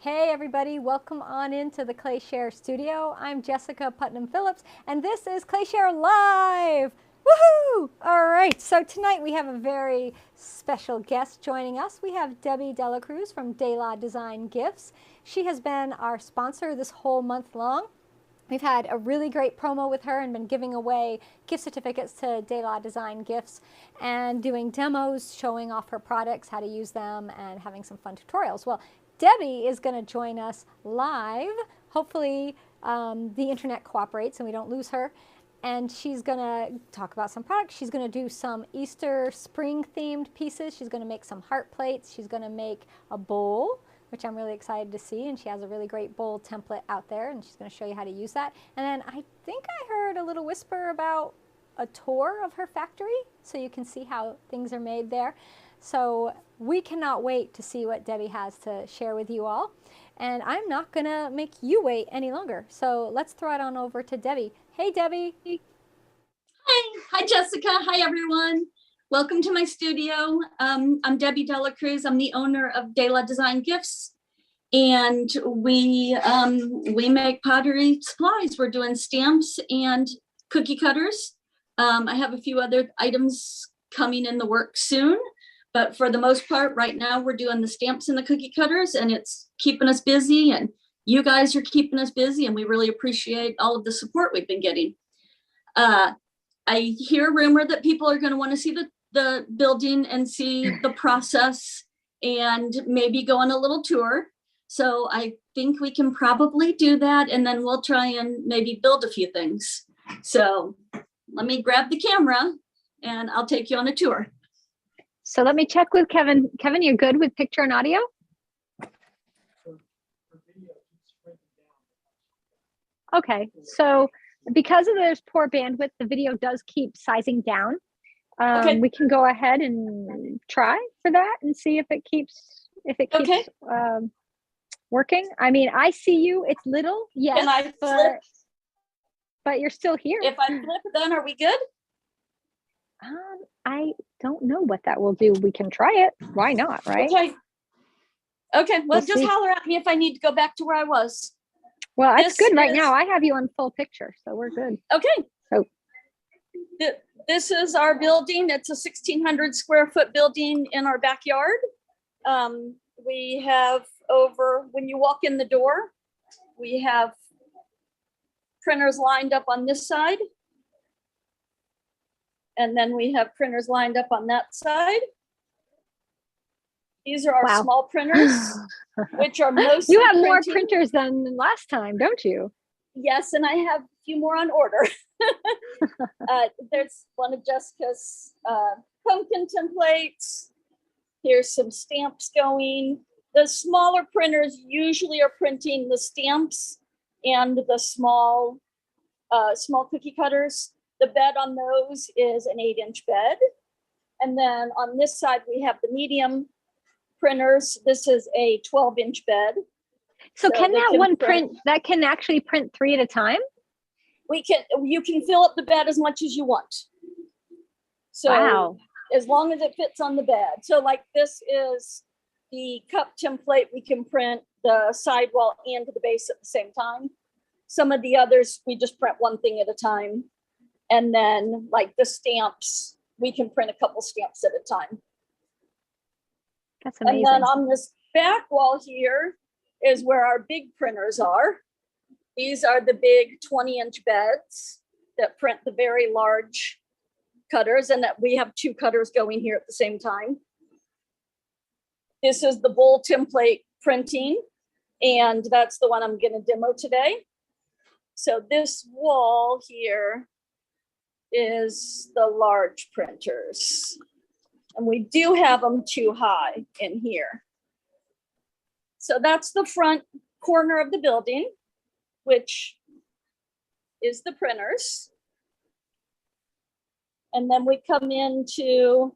Hey everybody, welcome on into the ClayShare studio. I'm Jessica Putnam-Phillips and this is ClayShare Live! Woohoo! All right, so tonight we have a very special guest joining us. We have Debbie Dela Cruz from Dela Design Gifts. She has been our sponsor this whole month long. We've had a really great promo with her and been giving away gift certificates to Dela Design Gifts and doing demos, showing off her products, how to use them, and having some fun tutorials. Well, Debbie is going to join us live. Hopefully the internet cooperates and we don't lose her. And she's going to talk about some products. She's going to do some Easter spring themed pieces. She's going to make some heart plates. She's going to make a bowl, which I'm really excited to see. And she has a really great bowl template out there and she's going to show you how to use that. And then I think I heard a little whisper about a tour of her factory so you can see how things are made there. So we cannot wait to see what Debbie has to share with you all. And I'm not going to make you wait any longer. So let's throw it on over to Debbie. Hey, Debbie. Hi, Jessica. Hi, everyone. Welcome to my studio. I'm Debbie Dela Cruz. I'm the owner of Dela Design Gifts. And we make pottery supplies. We're doing stamps and cookie cutters. I have a few other items coming in the works soon. But for the most part, right now, we're doing the stamps and the cookie cutters, and it's keeping us busy, and you guys are keeping us busy, and we really appreciate all of the support we've been getting. I hear a rumor that people are going to want to see the building and see the process and maybe go on a little tour. So I think we can probably do that, and then we'll try and maybe build a few things. So let me grab the camera, and I'll take you on a tour. So let me check with Kevin. Kevin, you're good with picture and audio? Okay, so because of there's poor bandwidth, the video does keep sizing down. Okay. We can go ahead and try for that and see if it keeps Okay. Working. I mean, I see you. It's little, yes, Can I flip? But you're still here. If I flip, then are we good? I don't know what that will do. We can try it. Why not, right? Okay. Well, just see. holler at me if I need to go back to where I was. Well, it's good right now. I have you on full picture, so we're good. Okay. So this is our building. It's a 1,600 square foot building in our backyard. We have when you walk in the door, we have printers lined up on this side. And then we have printers lined up on that side. These are our small printers, which are mostly You have more printers than last time, don't you? Yes, and I have a few more on order. There's one of Jessica's pumpkin templates. Here's some stamps going. The smaller printers usually are printing the stamps and the small cookie cutters. The bed on those is an 8-inch bed. And then on this side, we have the medium printers. This is a 12-inch bed. So can that one print, that can actually print 3 at a time? You can fill up the bed as much as you want. So wow. As long as it fits on the bed. So like this is the cup template, we can print the sidewall and the base at the same time. Some of the others, we just print one thing at a time. And then like the stamps, we can print a couple stamps at a time. That's amazing. And then on this back wall here is where our big printers are. These are the big 20-inch beds that print the very large cutters, and that we have 2 cutters going here at the same time. This is the bowl template printing, and that's the one I'm going to demo today. So this wall here is the large printers, and we do have them too high in here. So that's the front corner of the building, which is the printers. And then we come into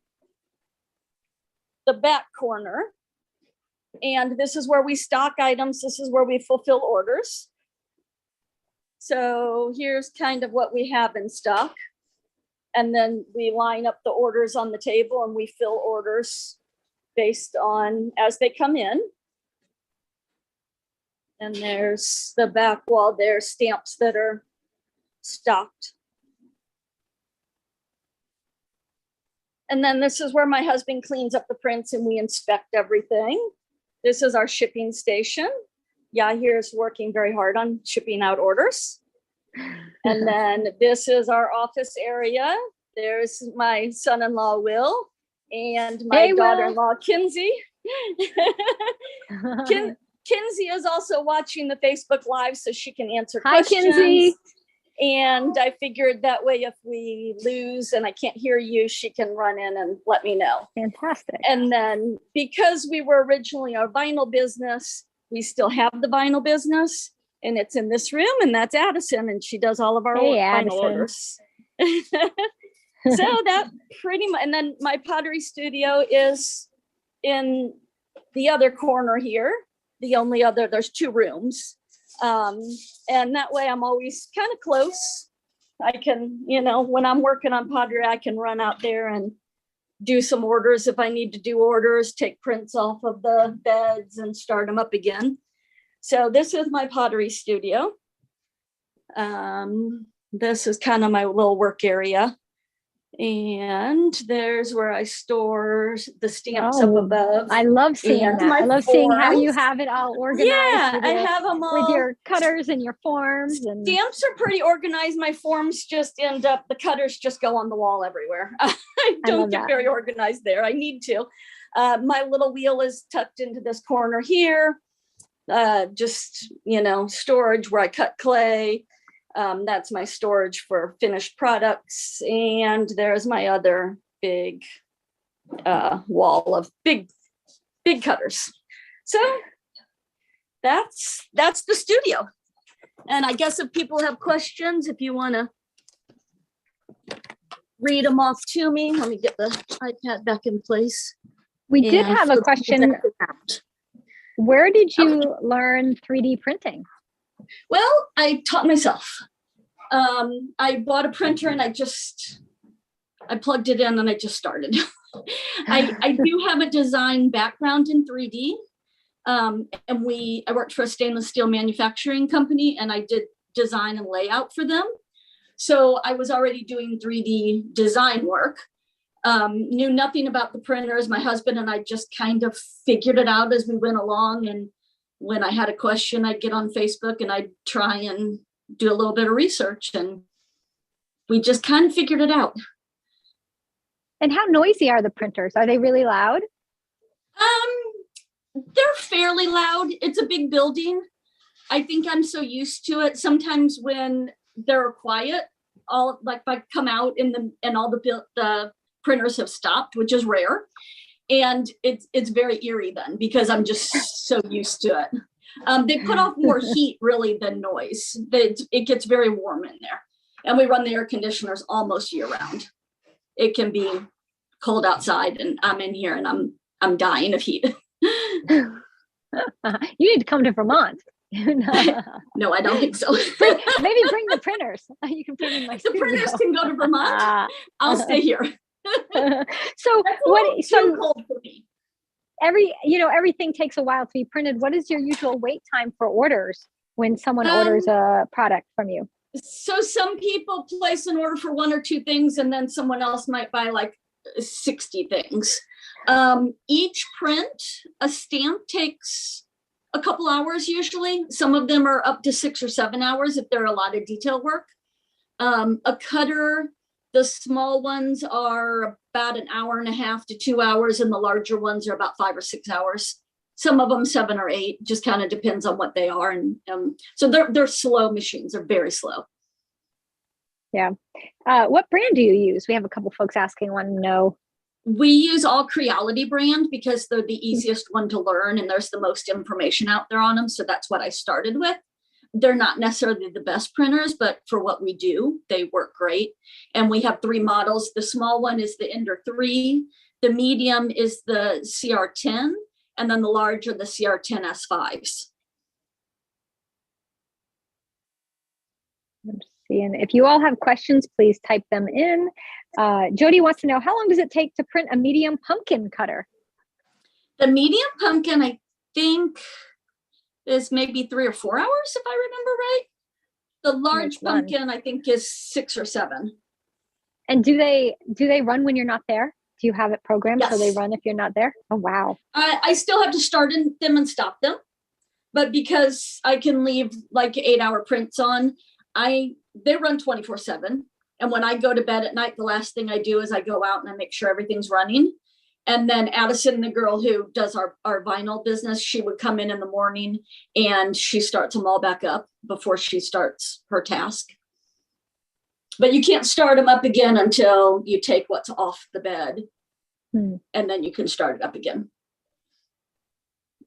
the back corner, and this is where we stock items. This is where we fulfill orders. So here's kind of what we have in stock. And then we line up the orders on the table and we fill orders based on as they come in. And there's the back wall. There's stamps that are stocked. And then this is where my husband cleans up the prints and we inspect everything. This is our shipping station. Yahir is working very hard on shipping out orders. And then this is our office area. There's my son-in-law, Will, and my daughter-in-law, Kinsey. Kinsey is also watching the Facebook Live so she can answer questions. Hi, Kinsey. And I figured that way if we lose and I can't hear you, she can run in and let me know. Fantastic. And then because we were originally a vinyl business, we still have the vinyl business. And it's in this room, and that's Addison, and she does all of our vinyl orders. So that pretty much, and then my pottery studio is in the other corner here. The only other, there's 2 rooms. And that way I'm always kind of close. I can, when I'm working on pottery, I can run out there and do some orders if I need to do orders, take prints off of the beds and start them up again. So this is my pottery studio. This is kind of my little work area. And there's where I store the stamps up above. I love seeing that. I love seeing how you have it all organized. Yeah, I have them all. With your cutters and your forms. And stamps are pretty organized. My forms just end up, the cutters just go on the wall everywhere. I don't get very organized there. I need to. My little wheel is tucked into this corner here. Just, storage where I cut clay. That's my storage for finished products. And there's my other big wall of big cutters. So that's the studio. And I guess if people have questions, if you want to read them off to me, let me get the iPad back in place. We did have a question. Where did you learn 3D printing? Well, I taught myself. I bought a printer and I plugged it in and I just started. I do have a design background in 3D. And I worked for a stainless steel manufacturing company and I did design and layout for them. So I was already doing 3D design work. Knew nothing about the printers. My husband and I just kind of figured it out as we went along. And when I had a question, I'd get on Facebook and I'd try and do a little bit of research, and we just kind of figured it out. And how noisy are the printers? Are they really loud? They're fairly loud. It's a big building. I think I'm so used to it. Sometimes when they're quiet, if I come out and all the printers have stopped, which is rare. And it's very eerie then because I'm just so used to it. They put off more heat really than noise. It gets very warm in there. And we run the air conditioners almost year round. It can be cold outside and I'm in here and I'm dying of heat. You need to come to Vermont. No, I don't think so. Maybe bring the printers. You can print in my studio. The printers can go to Vermont. I'll stay here. So too cold for me. Everything takes a while to be printed. What is your usual wait time for orders when someone orders a product from you? So some people place an order for 1 or 2 things and then someone else might buy like 60 things. Each print, a stamp takes a couple hours usually. Some of them are up to 6 or 7 hours if there are a lot of detail work. A cutter, the small ones are about 1.5 hours to 2 hours, and the larger ones are about 5 or 6 hours. Some of them 7 or 8, just kind of depends on what they are. And so they're slow machines, they're very slow. Yeah. What brand do you use? We have a couple folks asking, want to know. We use all Creality brand because they're the easiest one to learn and there's the most information out there on them. So that's what I started with. They're not necessarily the best printers, but for what we do, they work great. And we have 3 models. The small one is the Ender 3. The medium is the CR10. And then the larger, the CR10 S5s. I'm seeing. If you all have questions, please type them in. Jody wants to know, how long does it take to print a medium pumpkin cutter? The medium pumpkin, I think is maybe 3 or 4 hours, if I remember right. The large pumpkin, I think, is 6 or 7. And do they run when you're not there? Do you have it programmed so they Yes. run if you're not there? Oh, wow. I still have to start them and stop them. But because I can leave like 8-hour prints on, they run 24/7. And when I go to bed at night, the last thing I do is I go out and I make sure everything's running. And then Addison, the girl who does our vinyl business, she would come in the morning and she starts them all back up before she starts her task. But you can't start them up again until you take what's off the bed. And then you can start it up again.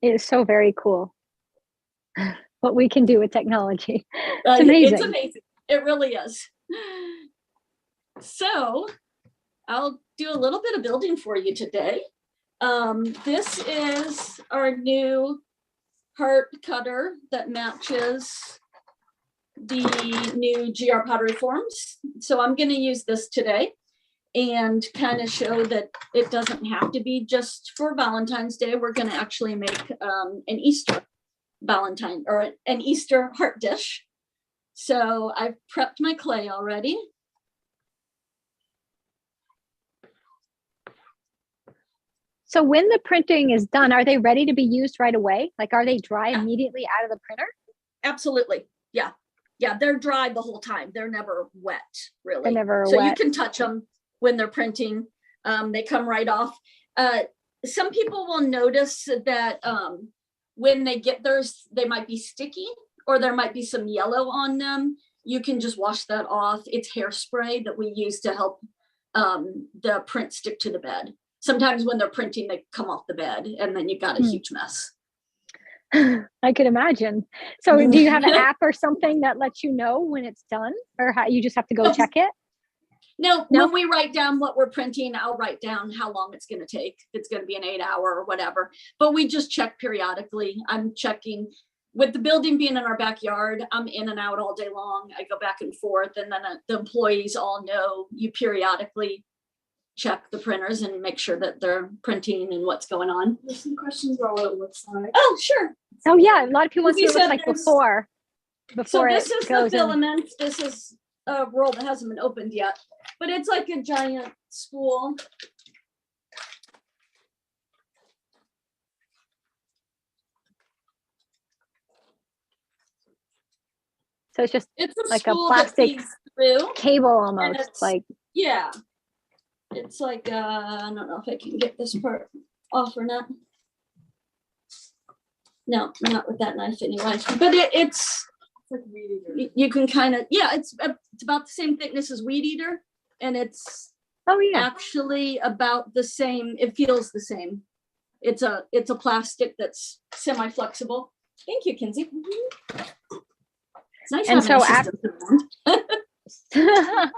It is so very cool what we can do with technology. It's amazing. It's amazing. It really is. So I'll do a little bit of building for you today. This is our new heart cutter that matches the new GR pottery forms. So I'm going to use this today and kind of show that it doesn't have to be just for Valentine's Day. We're going to actually make an Easter Valentine or an Easter heart dish. So I've prepped my clay already. So when the printing is done, are they ready to be used right away? Like, are they dry immediately out of the printer? Absolutely. Yeah. Yeah. They're dry the whole time. They're never wet, really. They're never so wet. You can touch them when they're printing. They come right off. Some people will notice that when they get theirs, they might be sticky or there might be some yellow on them. You can just wash that off. It's hairspray that we use to help the print stick to the bed. Sometimes when they're printing, they come off the bed and then you've got a huge mess. I could imagine. So do you have an app or something that lets you know when it's done, or how you just have to go check it? No, when we write down what we're printing, I'll write down how long it's going to take. It's going to be an 8-hour or whatever, but we just check periodically. I'm checking with the building being in our backyard. I'm in and out all day long. I go back and forth, and then the employees all know you periodically check the printers and make sure that they're printing and what's going on. There's some questions about what it looks like. Oh, sure. Oh yeah, a lot of people want to see what it looks like before So this it is goes the in. filament. This is a roll that hasn't been opened yet, but it's like a giant spool. So it's just It's like a spool that plastic feeds through. cable almost, it's- like. Yeah. It's like, I don't know if I can get this part off or not. No, not with that knife anyway. But it's like weed eater. You can kind of, yeah, it's about the same thickness as weed eater. And it's Oh yeah. actually about the same. It feels the same. It's a plastic that's semi-flexible. Thank you, Kinsey. It's nice And having so assistants around.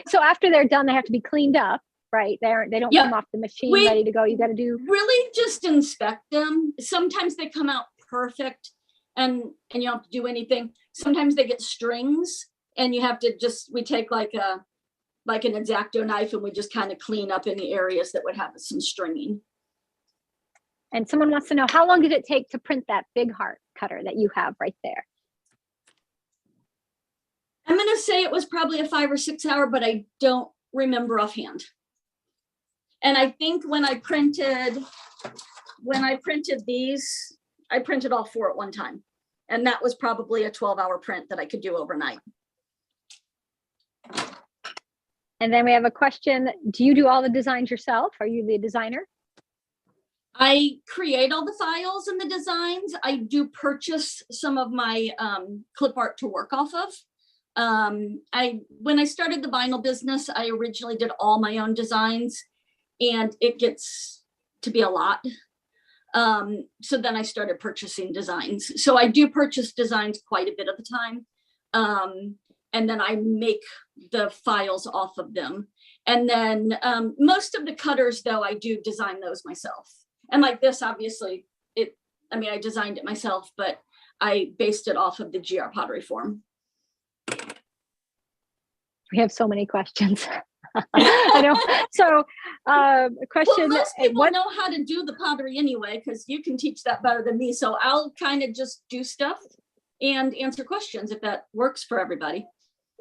So after they're done, they have to be cleaned up, right? They don't Yeah. come off the machine We- ready to go. You got to do. Really just inspect them. Sometimes they come out perfect and you don't have to do anything. Sometimes they get strings and you have to we take like an X-Acto knife and we just kind of clean up any areas that would have some stringing. And someone wants to know, how long did it take to print that big heart cutter that you have right there? I'm going to say it was probably a 5 or 6 hour, but I don't remember offhand. And I think when I printed these, I printed all 4 at one time. And that was probably a 12-hour print that I could do overnight. And then we have a question. Do you do all the designs yourself? Are you the designer? I create all the files and the designs. I do purchase some of my clip art to work off of. When I started the vinyl business, I originally did all my own designs and it gets to be a lot. So then I started purchasing designs. So I do purchase designs quite a bit of the time. And then I make the files off of them. And then most of the cutters though, I do design those myself. And like this, obviously, I designed it myself, but I based it off of the GR pottery form. We have so many questions. I know. So, a Well, question, most people what, know how to do the pottery anyway, because you can teach that better than me. So I'll kind of just do stuff and answer questions if that works for everybody.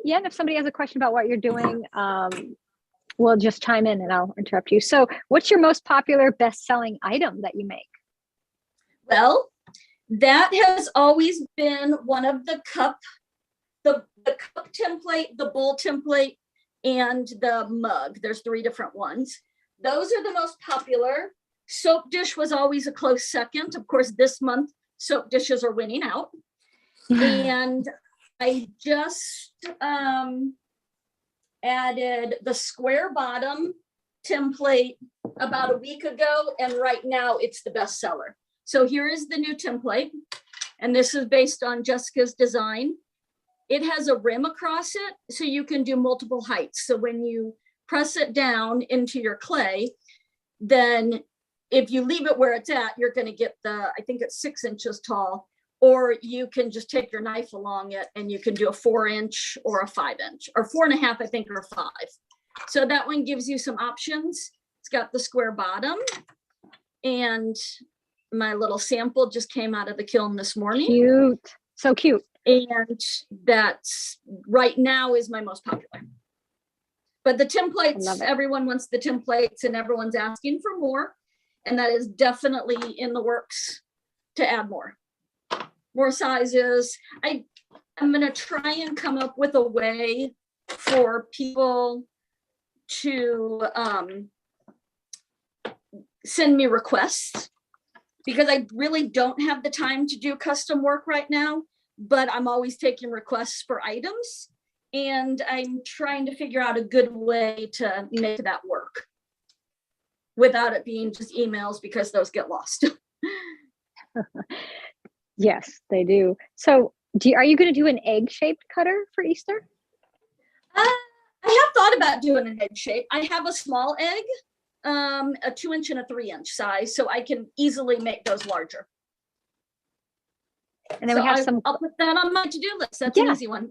yeah, and if somebody has a question about what you're doing, we'll just chime in and I'll interrupt you. So what's your most popular best-selling item that you make? Well, that has always been one of the cup template, the bowl template, and the mug. There's 3 different ones. Those are the most popular. Soap dish was always a close second. Of course, this month, soap dishes are winning out. And I just added the square bottom template about a week ago, and right now it's the best seller. So here is the new template, and this is based on Jessica's design. It has a rim across it, so you can do multiple heights. So when you press it down into your clay, then if you leave it where it's at, you're going to get I think it's 6 inches tall, or you can just take your knife along it and you can do a 4-inch or a 5-inch, or 4.5, I think, or 5. So that one gives you some options. It's got the square bottom, and my little sample just came out of the kiln this morning. Cute. So cute. And that's right now is my most popular. But the templates, everyone wants the templates and everyone's asking for more. And that is definitely in the works to add more sizes. I'm going to try and come up with a way for people to send me requests, because I really don't have the time to do custom work right now, but I'm always taking requests for items, and I'm trying to figure out a good way to make that work without it being just emails, because those get lost. Yes, they do. So are you going to do an egg-shaped cutter for Easter? I have thought about doing an egg shape. I have a small egg, a 2-inch and a 3-inch size, so I can easily make those larger. And then So we have I'll put that on my to-do list. That's an easy one.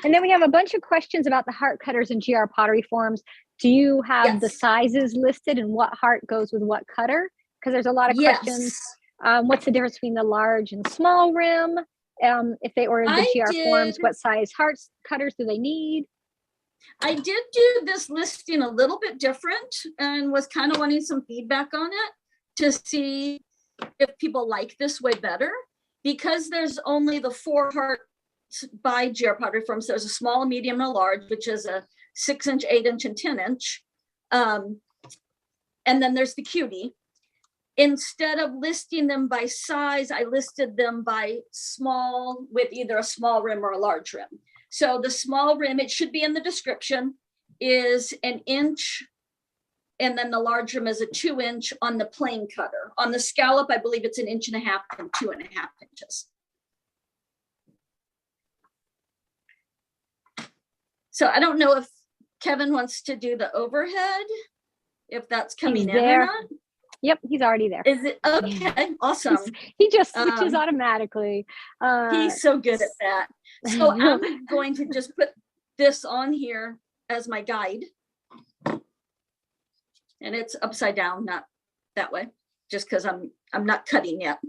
And then we have a bunch of questions about the heart cutters and GR pottery forms. Do you have the sizes listed and what heart goes with what cutter? Because there's a lot of questions. What's the difference between the large and small rim? If they ordered the GR forms, what size heart cutters do they need? I did do this listing a little bit different and was kind of wanting some feedback on it to see if people like this way better, because there's only the 4 hearts by GR pottery forms. There's a small, a medium, and a large, which is a 6-inch, 8-inch, and 10-inch. And then there's the cutie. Instead of listing them by size, I listed them by small with either a small rim or a large rim. So the small rim, it should be in the description, is 1 inch, and then the large rim is a 2-inch on the plain cutter. On the scallop, I believe it's 1.5 inches and 2.5 inches. So I don't know if Kevin wants to do the overhead, if that's coming in or not. Yep, he's already there. Is it? Okay, awesome. He just switches automatically. He's so good at that. So I'm going to just put this on here as my guide. And it's upside down, not that way, just because I'm not cutting yet.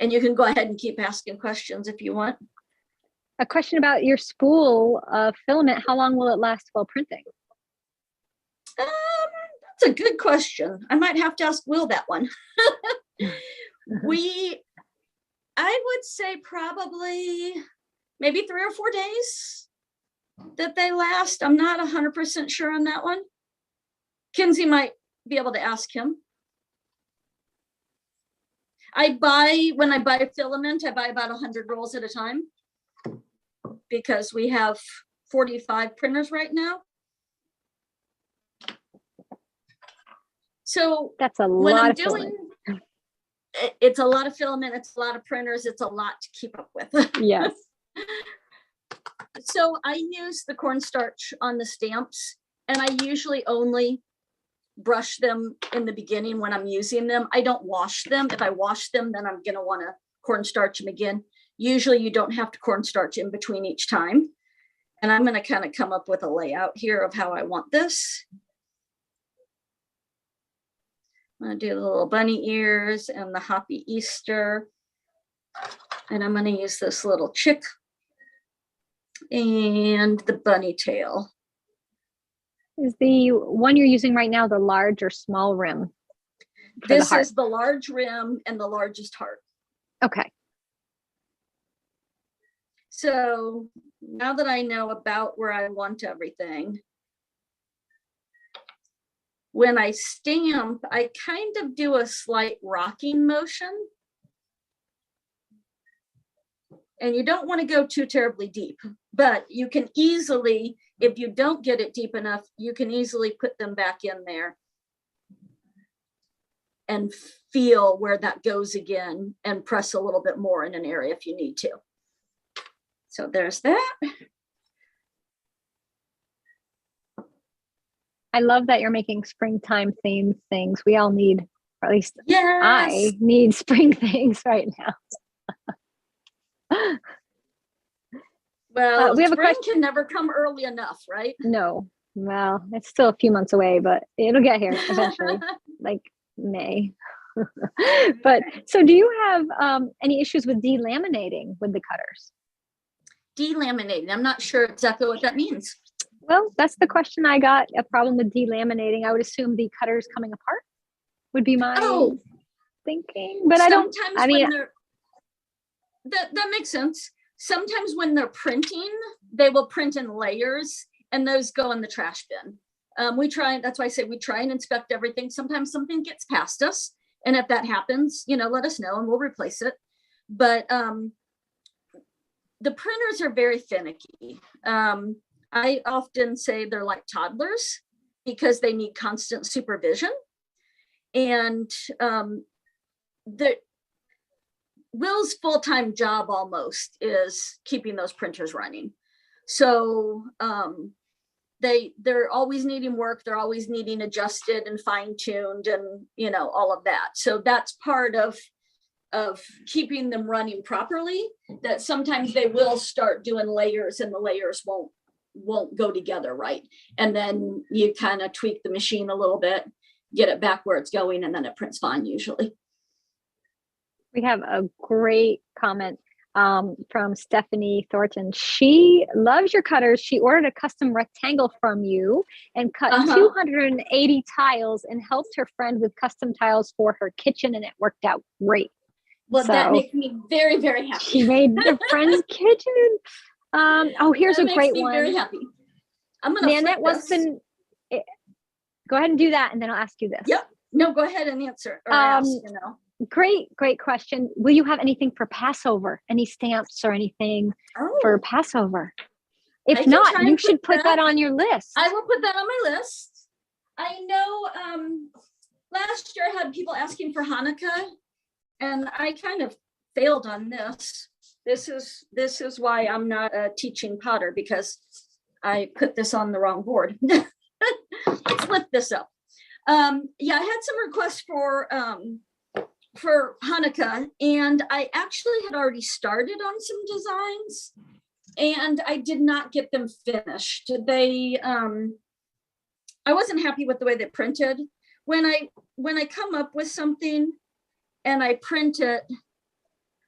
And you can go ahead and keep asking questions if you want. A question about your spool of filament. How long will it last while printing? That's a good question. I might have to ask Will that one. I would say probably maybe 3 or 4 days that they last. I'm not 100% sure on that one. Kinsey might be able to ask him. When I buy filament, I buy about 100 rolls at a time, because we have 45 printers right now. So that's a lot of filament. It's a lot of filament, it's a lot of printers, it's a lot to keep up with. Yes. So I use the cornstarch on the stamps, and I usually only brush them in the beginning when I'm using them. I don't wash them. If I wash them, then I'm gonna want to cornstarch them again. Usually you don't have to cornstarch in between each time. And I'm going to kind of come up with a layout here of how I want this. I'm going to do the little bunny ears and the Happy Easter. And I'm going to use this little chick and the bunny tail. Is the one you're using right now the large or small rim? This is the large rim and the largest heart. Okay. So now that I know about where I want everything, when I stamp, I kind of do a slight rocking motion. And you don't want to go too terribly deep, but you can easily, if you don't get it deep enough, you can easily put them back in there and feel where that goes again and press a little bit more in an area if you need to. So there's that. I love that you're making springtime themed things. We all need, or at least Yes. I need spring things right now. Well, we have a spring question. can never come early enough, right? No, well, it's still a few months away, but it'll get here eventually, like May. But so do you have any issues with delaminating with the cutters? Delaminating, I'm not sure exactly what that means. Well, that's the question I got. A problem with delaminating. I would assume the cutters coming apart would be my thinking, but sometimes I mean, when they're that makes sense. Sometimes when they're printing, they will print in layers and those go in the trash bin. That's why I say we try and inspect everything. Sometimes something gets past us. And if that happens, let us know and we'll replace it. But the printers are very finicky. I often say they're like toddlers because they need constant supervision. And Will's full-time job almost is keeping those printers running. So they're always needing work. They're always needing adjusted and fine-tuned and, all of that. So that's part of keeping them running properly, that sometimes they will start doing layers and the layers won't go together right. And then you kind of tweak the machine a little bit, get it back where it's going, and then it prints fine usually. We have a great comment from Stephanie Thornton. She loves your cutters. She ordered a custom rectangle from you and cut 280 tiles and helped her friend with custom tiles for her kitchen, and it worked out great. Well, so, that makes me very, very happy. She made her friend's kitchen. Here's a great one. Very happy. I'm gonna Nanette wants to go ahead and do that, and then I'll ask you this. Yep. No, go ahead and answer. Or ask, Great question. Will you have anything for Passover? Any stamps or anything for Passover? If not, you should put that on your list. I will put that on my list. I know last year I had people asking for Hanukkah, and I kind of failed on this. This is why I'm not a teaching potter, because I put this on the wrong board. Let's lift this up. I had some requests for Hanukkah, and I actually had already started on some designs, and I did not get them finished. I wasn't happy with the way they printed. When I come up with something and I print it,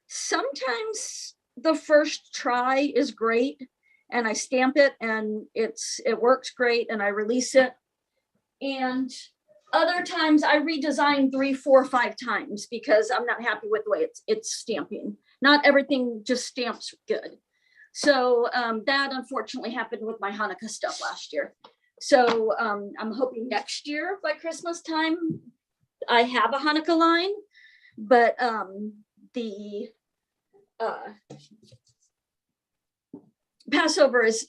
sometimes the first try is great, and I stamp it and it works great, and I release it. And other times I redesign 3, 4, 5 times because I'm not happy with the way it's stamping. Not everything just stamps good. So that unfortunately happened with my Hanukkah stuff last year. So I'm hoping next year by Christmas time, I have a Hanukkah line, but the Passover is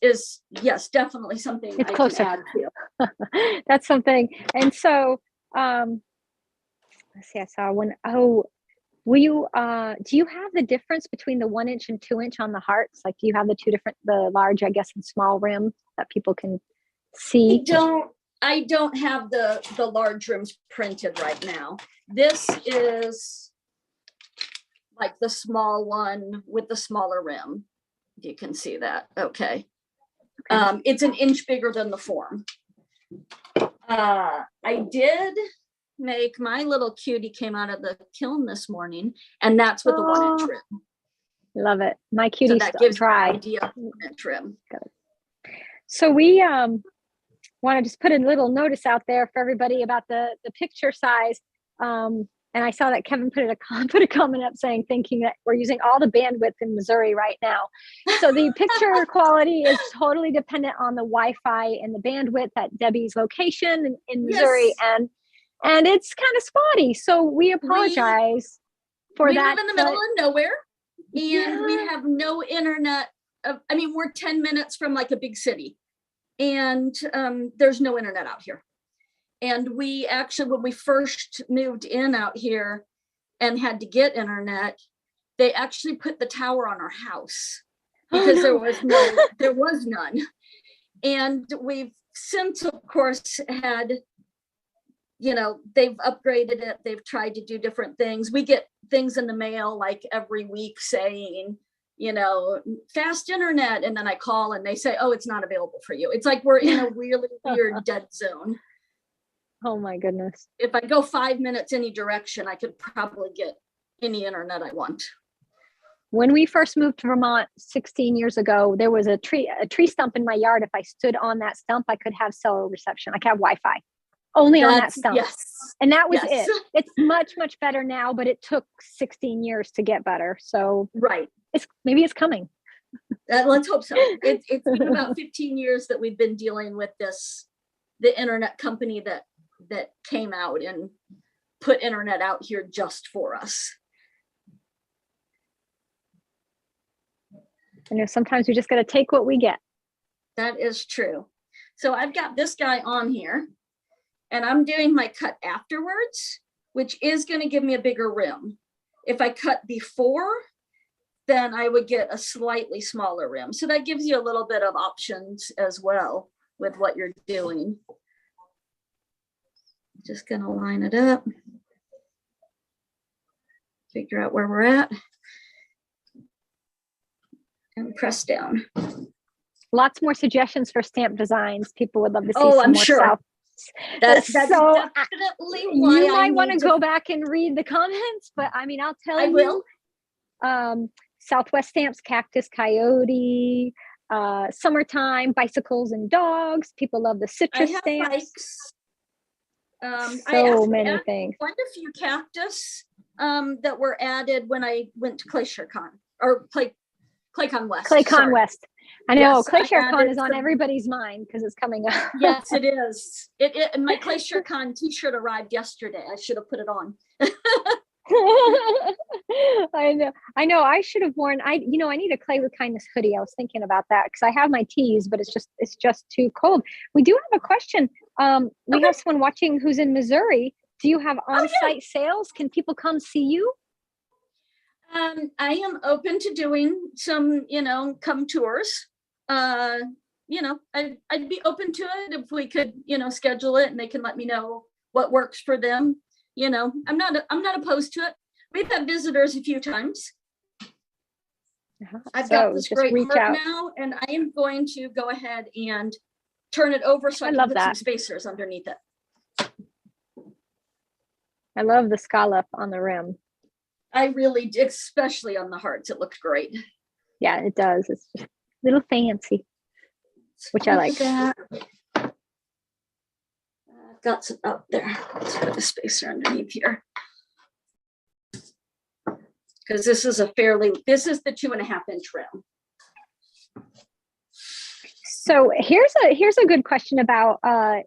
yes, definitely something it's I closer. can add to. That's something. And so let's see, I saw one. Will you do you have the difference between the 1-inch and 2-inch on the hearts? Like, do you have the large, I guess, and small rim that people can see? I don't have the large rims printed right now. This is like the small one with the smaller rim. You can see that. Okay. It's an inch bigger than the form. I did make my little cutie came out of the kiln this morning, and that's with the 1 inch rim. Love it. My cutie's so that gives dry. you an idea of 1 inch rim. So we want to just put a little notice out there for everybody about the picture size. And I saw that Kevin put a comment up saying, thinking that we're using all the bandwidth in Missouri right now. So the picture quality is totally dependent on the Wi-Fi and the bandwidth at Debbie's location in Missouri. Yes. And it's kind of spotty. So we apologize for that. We live in the middle of nowhere, and we have no internet. I mean, we're 10 minutes from like a big city, and there's no internet out here. And we actually, when we first moved in out here and had to get internet, they actually put the tower on our house because there was none. And we've since, of course, had, they've upgraded it. They've tried to do different things. We get things in the mail like every week saying, fast internet. And then I call and they say, oh, it's not available for you. It's like we're in a really weird dead zone. Oh my goodness. If I go 5 minutes any direction, I could probably get any internet I want. When we first moved to Vermont 16 years ago, there was a tree stump in my yard. If I stood on that stump, I could have cellular reception. I could have Wi-Fi only on that stump. Yes. And that was it. It's much, much better now, but it took 16 years to get better. So maybe it's coming. Let's hope so. It's been about 15 years that we've been dealing with the internet company that came out and put internet out here just for us. Sometimes we just got to take what we get. That is true. So I've got this guy on here, and I'm doing my cut afterwards, which is going to give me a bigger rim. If I cut before, then I would get a slightly smaller rim. So that gives you a little bit of options as well with what you're doing. Just going to line it up, figure out where we're at, and press down. Lots more suggestions for stamp designs. People would love to see some more sure. South. That's so definitely why you might want to go back and read the comments, but I mean, I'll tell you. Southwest Stamps, Cactus, Coyote, Summertime, Bicycles and Dogs. People love the citrus stamps. Bikes. So many things. Quite a few cactus that were added when I went to ClayShareCon or ClayCon West. ClayCon West. I know yes, ClayShareCon is on everybody's mind because it's coming up. Yes, it is. And my ClayShareCon t-shirt arrived yesterday. I should have put it on. I know. I should have worn. I need a Clay with Kindness hoodie. I was thinking about that because I have my tees, but it's just too cold. We do have a question. We have someone watching who's in Missouri. Do you have on-site sales? Can people come see you? I am open to doing some, come tours. I'd be open to it if we could, schedule it and they can let me know what works for them. I'm not opposed to it. We've had visitors a few times. I've got this great heart now, and I am going to go ahead and turn it over so I can put some spacers underneath it. I love the scallop on the rim. I really do, especially on the hearts. It looks great. Yeah, it does. It's just a little fancy, which I like. I've got some up there. Let's put a spacer underneath here. Because this is the 2.5 inch rim. So here's a good question about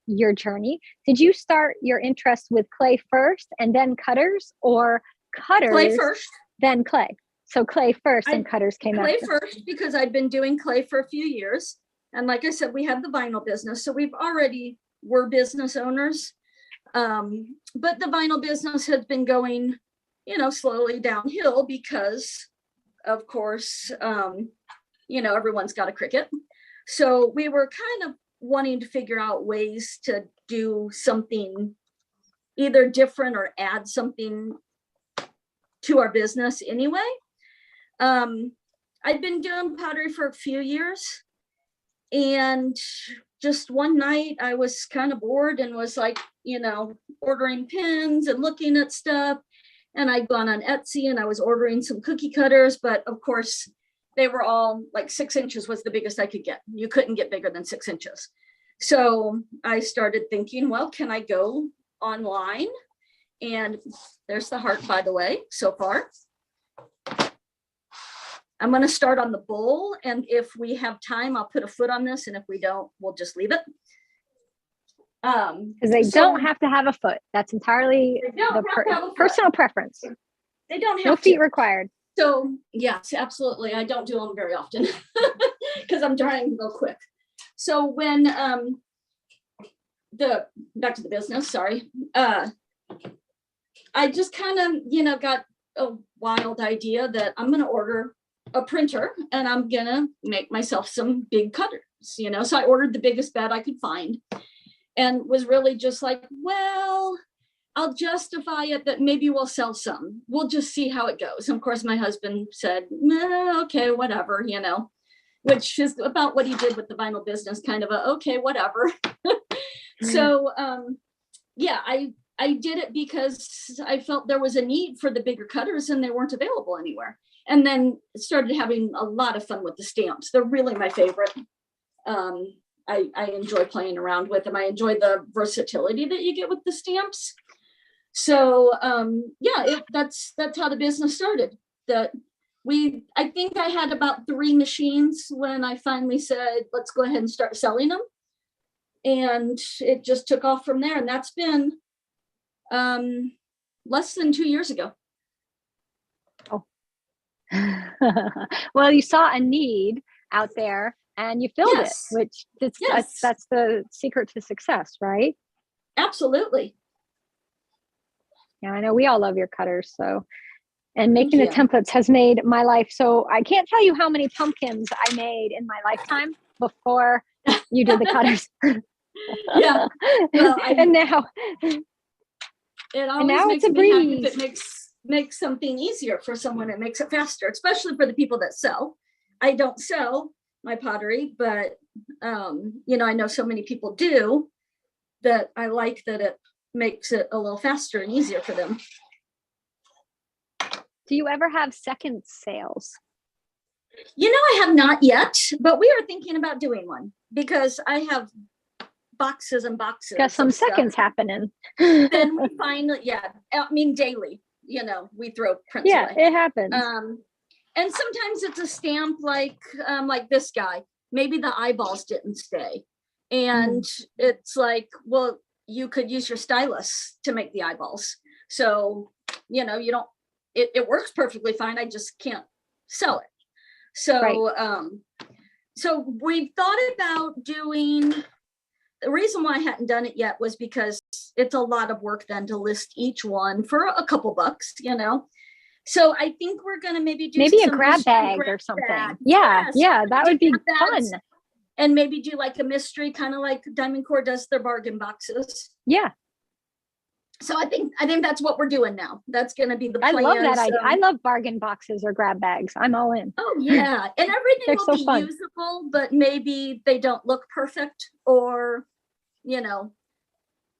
your journey. Did you start your interest with clay first and then cutters, or cutters clay first, then clay? So clay first and cutters came clay after. First, because I'd been doing clay for a few years. And like I said, we have the vinyl business. So we've already were business owners. But the vinyl business has been going, slowly downhill because, of course, everyone's got a Cricut. So we were kind of wanting to figure out ways to do something either different or add something to our business anyway. I'd been doing pottery for a few years, And just one night I was kind of bored and was like, ordering pins and looking at stuff. And I'd gone on Etsy and I was ordering some cookie cutters, but of course they were all like 6 inches was the biggest I could get. You couldn't get bigger than 6 inches. So I started thinking, well, can I go online? And there's the heart, by the way, so far. I'm going to start on the bowl, and if we have time, I'll put a foot on this, and if we don't, we'll just leave it. Because they don't have to have a foot. That's entirely the personal preference. They don't have no feet required. So yes, absolutely. I don't do them very often because I'm trying to go quick. So when back to the business, sorry. I just kind of, got a wild idea that I'm going to order a printer and I'm going to make myself some big cutters, So I ordered the biggest bed I could find and was really just like, well, I'll justify it that maybe we'll sell some. We'll just see how it goes. And of course, my husband said, okay, whatever, which is about what he did with the vinyl business, kind of okay, whatever. So, I did it because I felt there was a need for the bigger cutters and they weren't available anywhere. And then started having a lot of fun with the stamps. They're really my favorite. I enjoy playing around with them. I enjoy the versatility that you get with the stamps. So that's how the business started. I think I had about 3 machines when I finally said, let's go ahead and start selling them. And it just took off from there. And that's been less than 2 years ago. Oh. Well, you saw a need out there and you filled it, which that's the secret to success, right? Absolutely. Yeah, I know we all love your cutters. So, and making the templates has made my life. So I can't tell you how many pumpkins I made in my lifetime before you did the cutters. Yeah. Well, and now it always makes me happy if it makes something easier for someone. It makes it faster, especially for the people that sell. I don't sell my pottery, but I know so many people do that. I like that it makes it a little faster and easier for them. Do you ever have second sales? I have not yet, but we are thinking about doing one because I have boxes and boxes. Got some seconds happening. Then we find, daily, we throw prints away. It happens. And sometimes it's a stamp like this guy. Maybe the eyeballs didn't stay. And it's like, well, you could use your stylus to make the eyeballs. So, you don't, it works perfectly fine. I just can't sell it. So, so we've thought about doing, the reason why I hadn't done it yet was because it's a lot of work then to list each one for a couple bucks, So I think we're going to maybe do a grab bag or something. Bag. Yeah, that would be fun. And maybe do like a mystery, kind of like Diamond Core does their bargain boxes. Yeah. So I think that's what we're doing now. That's going to be the plan. I love that idea. I love bargain boxes or grab bags. I'm all in. Oh yeah. And everything will be fun. Usable, but maybe they don't look perfect or,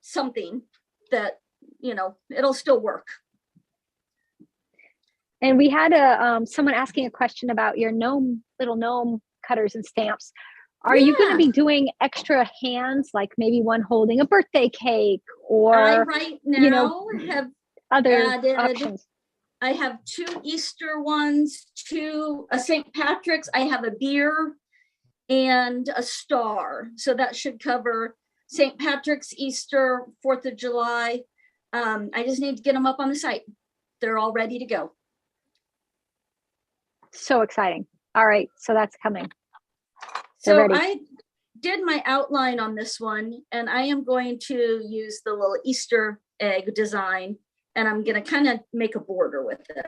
something that, it'll still work. And we had someone asking a question about your little gnome cutters and stamps. Are you going to be doing extra hands, like maybe one holding a birthday cake, or I right now have other added, options? I have 2 Easter ones, 2 St. Patrick's. I have a beer and a star, so that should cover St. Patrick's, Easter, 4th of July. I just need to get them up on the site. They're all ready to go. So exciting. All right, so that's coming. So I did my outline on this one, and I am going to use the little Easter egg design, and I'm going to kind of make a border with it.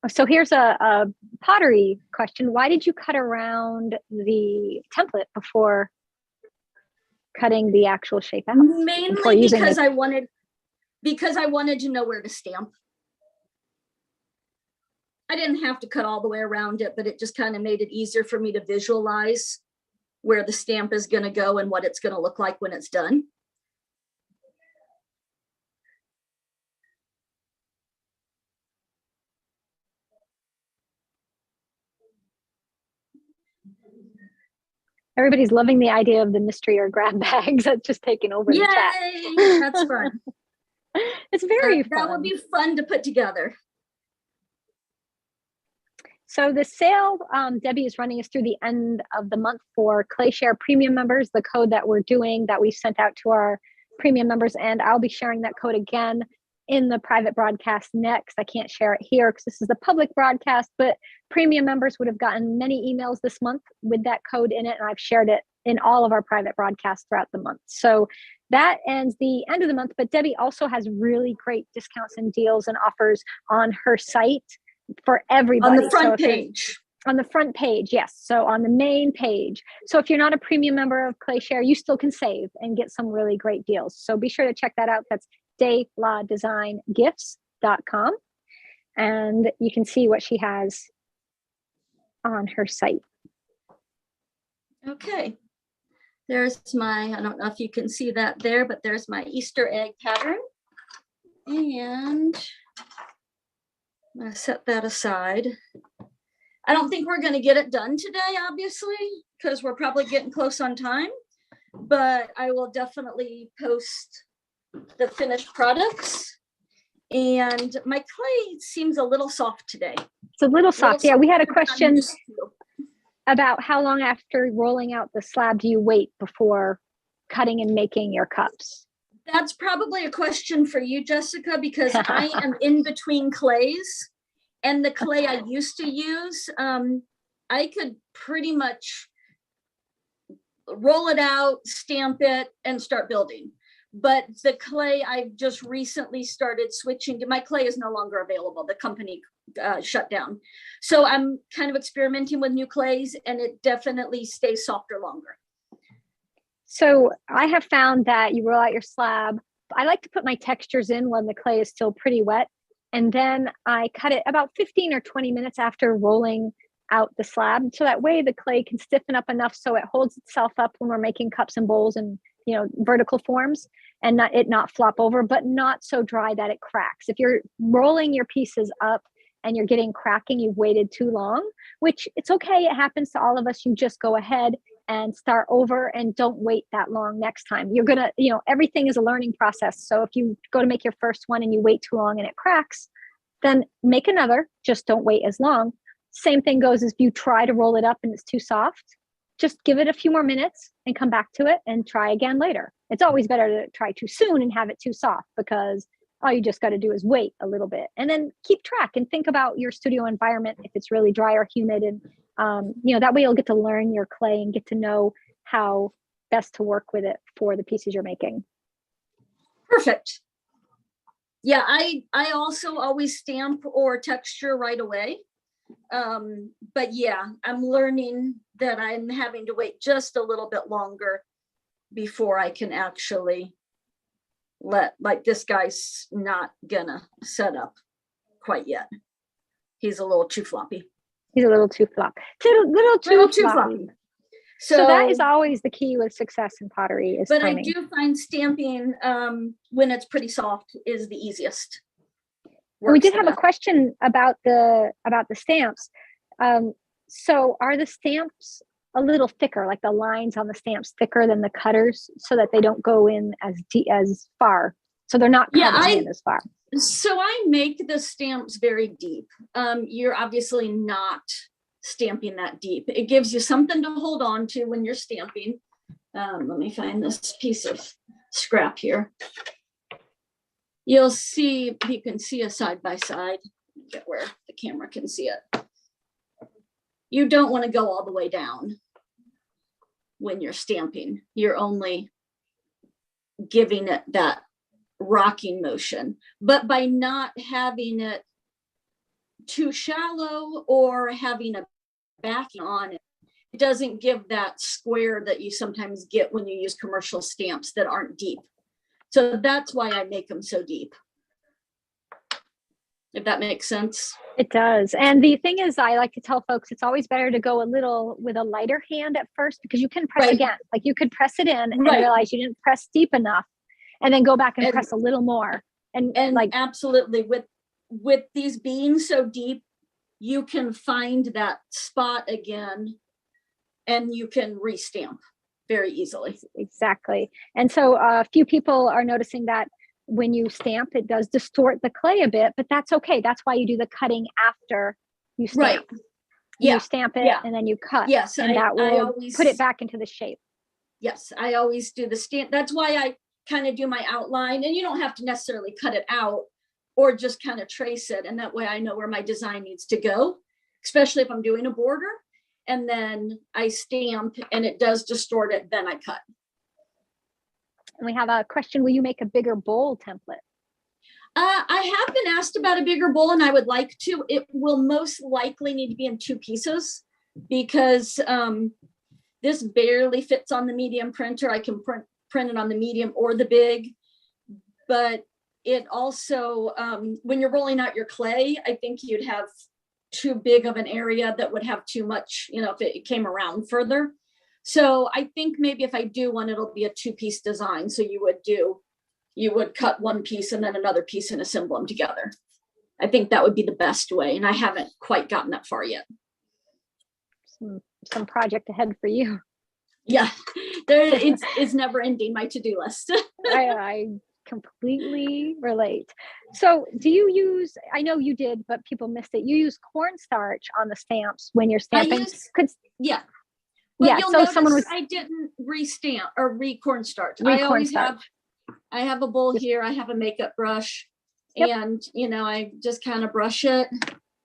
So here's a pottery question. Why did you cut around the template before cutting the actual shape out? Mainly because I wanted to know where to stamp. I didn't have to cut all the way around it, but it just kind of made it easier for me to visualize where the stamp is going to go and what it's going to look like when it's done. Everybody's loving the idea of the mystery or grab bags. That's just taken over the chat. Yay! That's fun. It's very fun. That would be fun to put together. So the sale Debbie is running us through the end of the month for ClayShare premium members, the code that we're doing that we sent out to our premium members. And I'll be sharing that code again in the private broadcast next. I can't share it here because this is the public broadcast, but premium members would have gotten many emails this month with that code in it. And I've shared it in all of our private broadcasts throughout the month. So that ends the end of the month, but Debbie also has really great discounts and deals and offers on her site for everybody. On the front page. On the front page, yes. So on the main page. So if you're not a premium member of ClayShare, you still can save and get some really great deals. So be sure to check that out. That's DelaDesignGifts.com. And you can see what she has on her site. Okay. There's my, I don't know if you can see that there, but there's my Easter egg pattern. And I'm going to set that aside. I don't think we're going to get it done today, obviously, because we're probably getting close on time, but I will definitely post the finished products. And my clay seems a little soft today. It's a little soft. Yeah, we had a question about how long after rolling out the slab do you wait before cutting and making your cups? That's probably a question for you, Jessica, because I am in between clays, and the clay I used to use, I could pretty much roll it out, stamp it, and start building. But the clay I've just recently started switching to, my clay is no longer available. The company shut down. So I'm kind of experimenting with new clays, and it definitely stays softer longer. So I have found that you roll out your slab. I like to put my textures in when the clay is still pretty wet. And then I cut it about 15 or 20 minutes after rolling out the slab. So that way the clay can stiffen up enough so it holds itself up when we're making cups and bowls and, you know, vertical forms, and not flop over, but not so dry that it cracks. If you're rolling your pieces up and you're getting cracking, you've waited too long, which it's okay. It happens to all of us. You just go ahead and start over and don't wait that long next time. You're gonna, you know, everything is a learning process. So if you go to make your first one and you wait too long and it cracks, then make another, just don't wait as long. Same thing goes as if you try to roll it up and it's too soft, just give it a few more minutes and come back to it and try again later. It's always better to try too soon and have it too soft, because all you just got to do is wait a little bit and then keep track and think about your studio environment, if it's really dry or humid. And, you know, that way you'll get to learn your clay and get to know how best to work with it for the pieces you're making. Perfect. Yeah, I also always stamp or texture right away. But yeah, I'm learning that I'm having to wait just a little bit longer before I can actually like this guy's not gonna set up quite yet. He's a little too floppy. He's a little too floppy. Little too floppy. So that is always the key with success in pottery, is but timing. I do find stamping when it's pretty soft is the easiest. We did have a question about the stamps. So are the stamps a little thicker, like the lines on the stamps thicker than the cutters, so that they don't go in as far? So they're not cutting in as far. So I make the stamps very deep. You're obviously not stamping that deep. It gives you something to hold on to when you're stamping. Let me find this piece of scrap here. You'll see, you can see a side by side, get where the camera can see it. You don't want to go all the way down when you're stamping. You're only giving it that rocking motion. But by not having it too shallow or having a backing on it, it doesn't give that square that you sometimes get when you use commercial stamps that aren't deep. So that's why I make them so deep. If that makes sense. It does. And the thing is, I like to tell folks it's always better to go a little with a lighter hand at first, because you can press again. Like you could press it in and realize you didn't press deep enough, and then go back and press a little more. And like absolutely, with these being so deep, you can find that spot again and you can restamp very easily. Exactly. And so a few people are noticing that when you stamp, it does distort the clay a bit, but that's okay. That's why you do the cutting after you stamp. Right. Yeah. You stamp it and then you cut. Yes. And that will always put it back into the shape. Yes. I always do the stamp. That's why I kind of do my outline, and you don't have to necessarily cut it out or just kind of trace it. And that way I know where my design needs to go, especially if I'm doing a border. And then I stamp and it does distort it, then I cut. And we have a question. Will you make a bigger bowl template? I have been asked about a bigger bowl, and I would like to. It will most likely need to be in 2 pieces because this barely fits on the medium printer. I can print it on the medium or the big, but it also, when you're rolling out your clay, I think you'd have too big of an area that would have too much, if it came around further. So I think maybe if I do one, it'll be a 2-piece design. So you would cut one piece and then another piece and assemble them together. I think that would be the best way. And I haven't quite gotten that far yet. Some project ahead for you. Yeah, it's never ending, my to-do list. I completely relate. So do you use, I know you did, but people missed it, you use cornstarch on the stamps when you're stamping? Yeah. But yeah, so someone was. I didn't restamp or cornstarch. I have a bowl here. I have a makeup brush, and I just kind of brush it.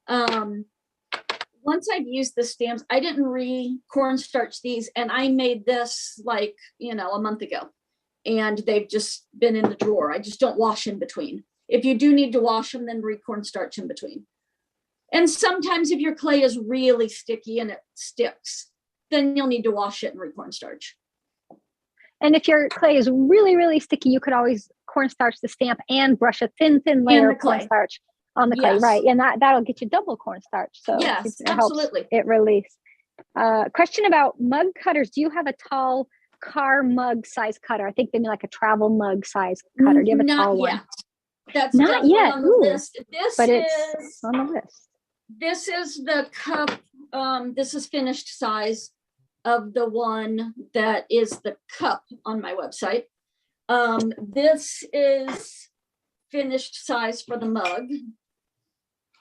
Once I've used the stamps, I didn't cornstarch these, and I made this like a month ago, and they've just been in the drawer. I just don't wash in between. If you do need to wash them, then cornstarch in between. And sometimes if your clay is really sticky and it sticks, then you'll need to wash it and cornstarch. And if your clay is really, really sticky, you could always cornstarch the stamp and brush a thin layer of cornstarch on the clay, right? And that'll get you double cornstarch. So yes, it absolutely. Helps it release. Question about mug cutters. Do you have a tall car mug size cutter? I think they mean like a travel mug size cutter. Do you have a tall one? That's not yet on the list. It's on the list. This is the cup. This is finished size of the one that is the cup on my website. This is finished size for the mug.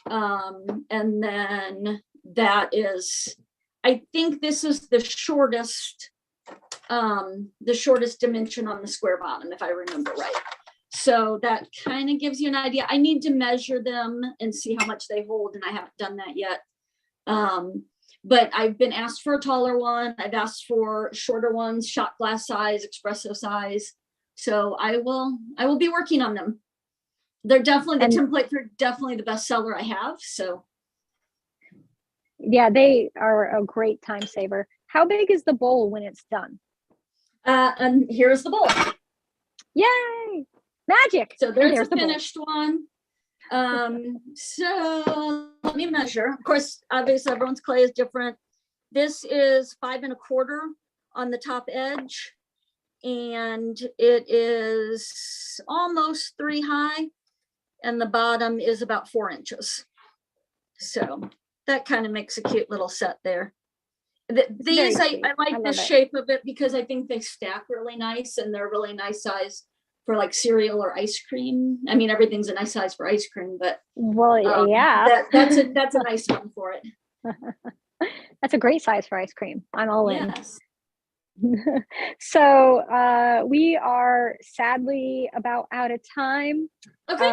And then that is, I think this is the shortest dimension on the square bottom, if I remember right. So that kind of gives you an idea. I need to measure them and see how much they hold, and I haven't done that yet. But I've been asked for a taller one. I've asked for shorter ones, shot glass size, espresso size. So I will be working on them. They're definitely, the templates are definitely the best seller I have. So yeah, they are a great time saver. How big is the bowl when it's done? And here's the bowl. Yay! Magic. So there's the finished one. So let me measure. Of course, obviously everyone's clay is different. This is 5 1/4 on the top edge, and it is almost 3 high, and the bottom is about 4 inches. So that kind of makes a cute little set there. These I like the shape of it because I think they stack really nice, and they're really nice size for like cereal or ice cream. I mean, everything's a nice size for ice cream, but yeah, that's a nice one for it. That's a great size for ice cream. I'm all in. Yes. So we are sadly about out of time. Okay.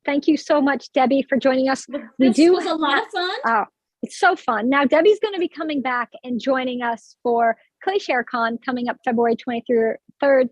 Thank you so much, Debbie, for joining us. This was a lot of fun. Oh, it's so fun. Now, Debbie's going to be coming back and joining us for ClayShareCon coming up February 23rd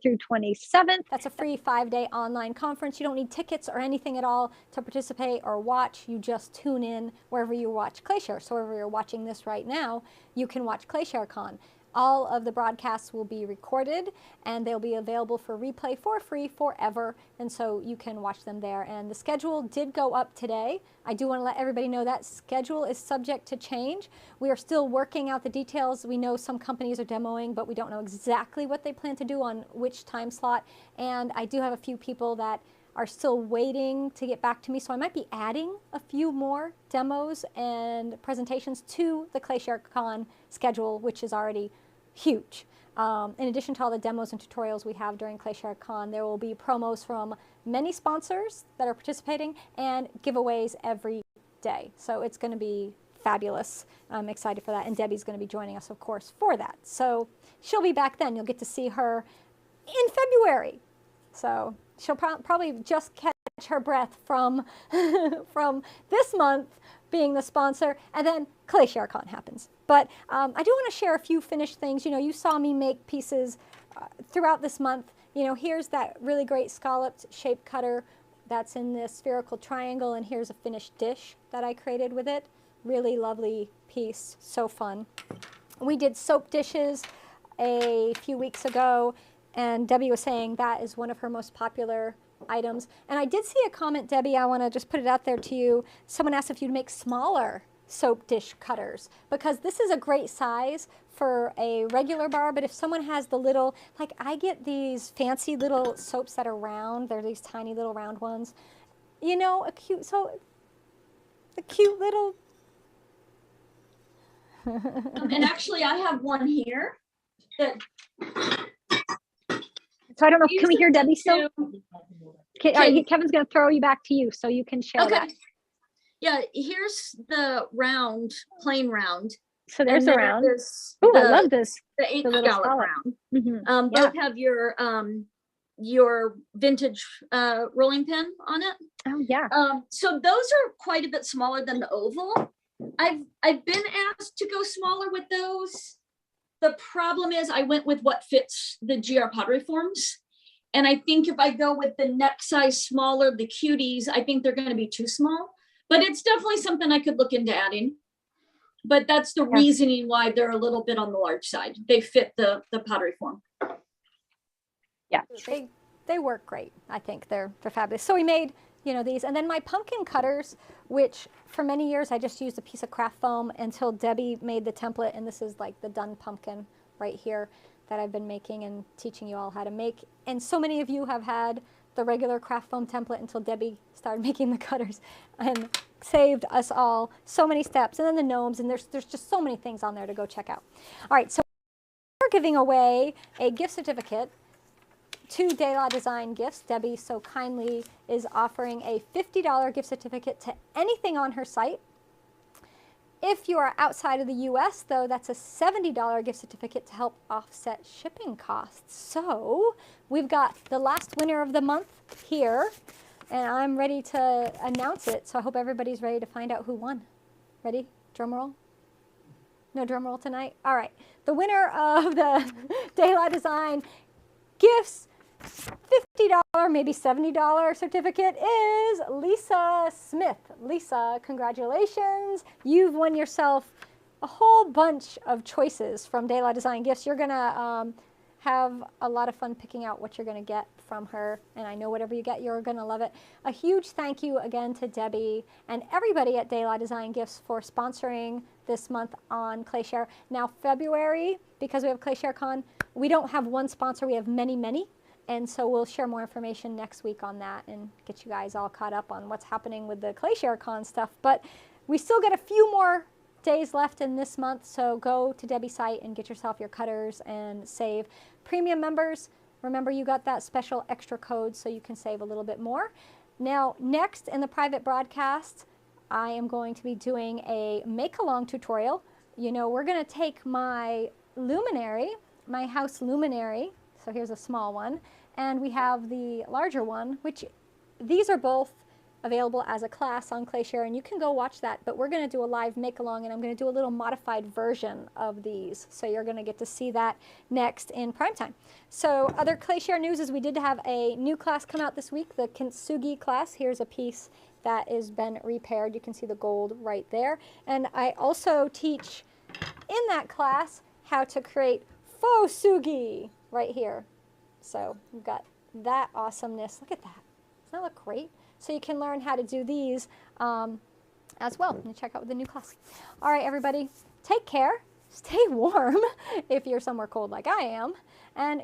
through 27th. That's a free 5-day online conference. You don't need tickets or anything at all to participate or watch. You just tune in wherever you watch ClayShare. So wherever you're watching this right now, you can watch ClayShareCon. All of the broadcasts will be recorded and they'll be available for replay for free forever. And so you can watch them there. And the schedule did go up today. I do want to let everybody know that schedule is subject to change. We are still working out the details. We know some companies are demoing, but we don't know exactly what they plan to do on which time slot. And I do have a few people that are still waiting to get back to me. So I might be adding a few more demos and presentations to the ClayShareCon schedule, which is already huge. In addition to all the demos and tutorials we have during ClayShareCon, there will be promos from many sponsors that are participating and giveaways every day. So it's going to be fabulous. I'm excited for that. And Debbie's going to be joining us, of course, for that. So she'll be back then. You'll get to see her in February. So she'll probably just catch her breath from, from this month being the sponsor, and then ClayShareCon happens. But I do want to share a few finished things. You know, you saw me make pieces throughout this month. You know, here's that really great scalloped shape cutter that's in this spherical triangle, and here's a finished dish that I created with it. Really lovely piece, so fun. We did soap dishes a few weeks ago, and Debbie was saying that is one of her most popular items. And I did see a comment, Debbie, I want to just put it out there to you. Someone asked if you'd make smaller soap dish cutters, because this is a great size for a regular bar, but if someone has the little, like I get these fancy little soaps that are round, they're these tiny little round ones, you know, a cute little. And actually I have one here that. So I don't know, can we hear Debbie still? Okay. Kevin's going to throw you back to you so you can share that. Yeah, here's the round, plain round. So there's a round. Oh, I love this. The 8 scallop round. Mm-hmm. Both have your vintage rolling pin on it. Oh yeah. So those are quite a bit smaller than the oval. I've been asked to go smaller with those. The problem is I went with what fits the GR pottery forms. And I think if I go with the next size smaller, the cuties, I think they're going to be too small. But it's definitely something I could look into adding. But that's the reasoning why they're a little bit on the large side. They fit the pottery form. Yeah, they work great. I think they're fabulous. So we made, you know, these, and then my pumpkin cutters, which for many years I just used a piece of craft foam until Debbie made the template, and this is like the done pumpkin right here that I've been making and teaching you all how to make. And so many of you have had the regular craft foam template until Debbie started making the cutters and saved us all so many steps. And then the gnomes, and there's just so many things on there to go check out. All right, so we're giving away a gift certificate to Dela Design Gifts. Debbie so kindly is offering a $50 gift certificate to anything on her site. If you are outside of the US, though, that's a $70 gift certificate to help offset shipping costs. So we've got the last winner of the month here, and I'm ready to announce it. So I hope everybody's ready to find out who won. Ready? Drum roll? No drum roll tonight? All right. The winner of the Dela Design Gifts $50, maybe $70 certificate is Lisa Smith. Lisa, congratulations. You've won yourself a whole bunch of choices from Dela Design Gifts. You're going to have a lot of fun picking out what you're going to get from her, and I know whatever you get, you're going to love it. A huge thank you again to Debbie and everybody at Dela Design Gifts for sponsoring this month on ClayShare. Now February, because we have ClayShareCon, we don't have one sponsor, we have many, many. And so we'll share more information next week on that and get you guys all caught up on what's happening with the ClayShareCon stuff. But we still got a few more days left in this month, so go to Debbie's site and get yourself your cutters and save. Premium members, remember you got that special extra code so you can save a little bit more. Now, next in the private broadcast, I am going to be doing a make-along tutorial. You know, we're going to take my luminary, my house luminary, so here's a small one, and we have the larger one, which these are both available as a class on ClayShare, and you can go watch that, but we're going to do a live make-along, and I'm going to do a little modified version of these, so you're going to get to see that next in primetime. So other ClayShare news is we did have a new class come out this week, the Kintsugi class. Here's a piece that has been repaired. You can see the gold right there. And I also teach in that class how to create faux sugi right here. So we've got that awesomeness. Look at that. Doesn't that look great? So you can learn how to do these as well. And check out the new class. All right, everybody, take care. Stay warm if you're somewhere cold like I am. And